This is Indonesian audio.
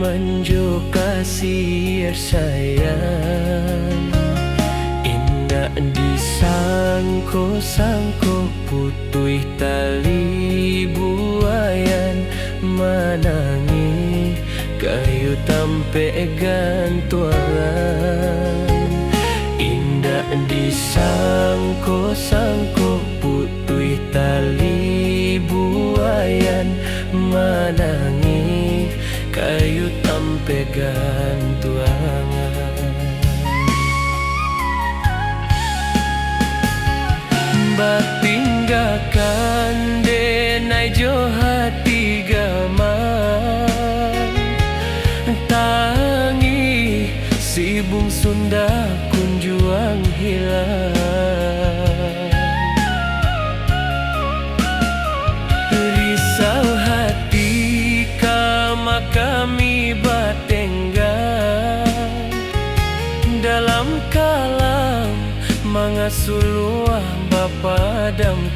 manjo kasih sayang. Indah disangko-sangko putih tali buayan, manangi kayu tampe gantuan. Indah disangko-sangko putih tali buayan, manangi kayu tampe gantuan. Batinggakan denai jo hati gaman, tangi si bung Sunda kunjuang hilang. Risau hati kama kami batenggan, dalam kalam mangasuluah bapadamkan.